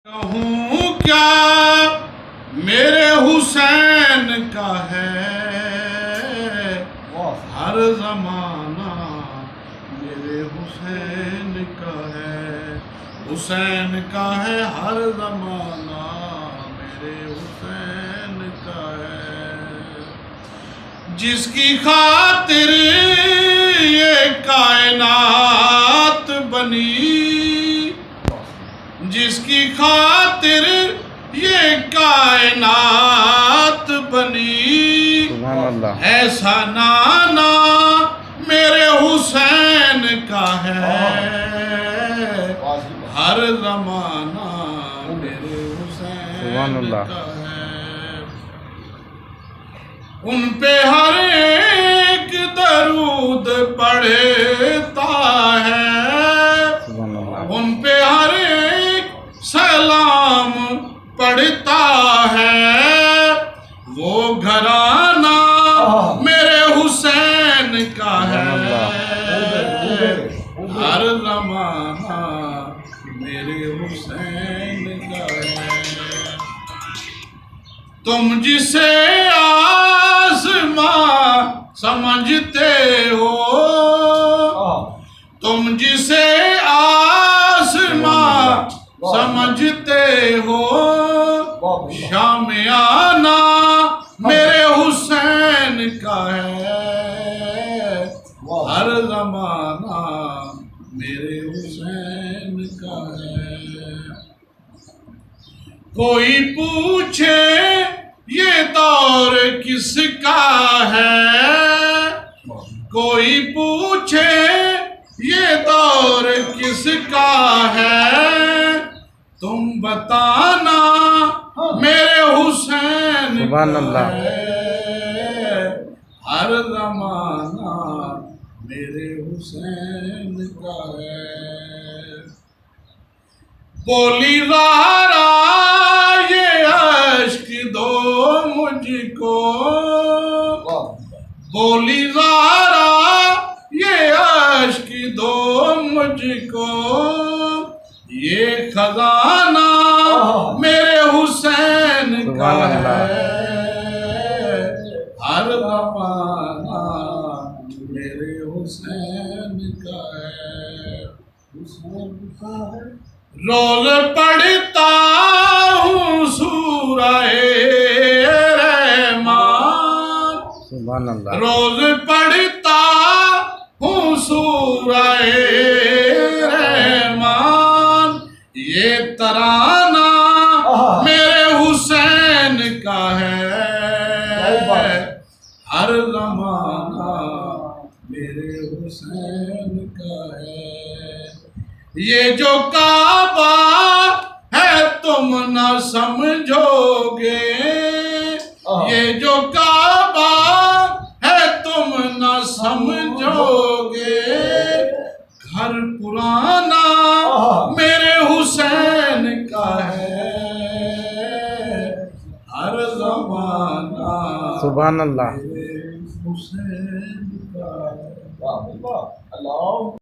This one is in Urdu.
کہوں کیا میرے حسین کا ہے ہر زمانہ، میرے حسین کا ہے، حسین کا ہے ہر زمانہ، میرے حسین کا ہے، جس کی خاطر یہ کائنات بنی، جس کی خاطر یہ کائنات بنی، ایسا نانا میرے حسین کا ہے، ہر زمانہ میرے حسین کا ہے، ان پہ ہر ایک درود پڑھتا ہے، ان پہ ہر ایک سلام پڑھتا ہے، وہ گھرانہ میرے حسین کا ہے، ہر زمانہ میرے حسین کا ہے، تم جسے آسماں سمجھتے ہو، تم جسے آسماں سمجھتے ہو، شامیانہ میرے حسین کا ہے، ہر زمانہ میرے حسین کا ہے، کوئی پوچھے یہ دور کس کا ہے، کوئی پوچھے یہ دور کس کا ہے، تم بتانا میرے حسین کا ہے، ہر زمانہ میرے حسین کا ہے، بولی زہرا یہ اشک دو مجھ کو، بولی زہرا یہ اشک دو مجھ کو، یہ خزانہ میرے حسین کا ہے، ہر زمانہ میرے حسین کا ہے، روز پڑھتا ہوں سورہ رحمان، روز پڑھتا ہوں سورہ رحمان، یہ ترانہ میرے حسین کا ہے، ہر زمانہ میرے حسین کا ہے، یہ جو کعبہ ہے تم نہ سمجھو گے، یہ جو کعبہ ہے تم نہ سمجھو گے، گھر پرانا میرے حسین کا ہے، ہر زمانہ سبحان اللہ میرے حسین کا ہے۔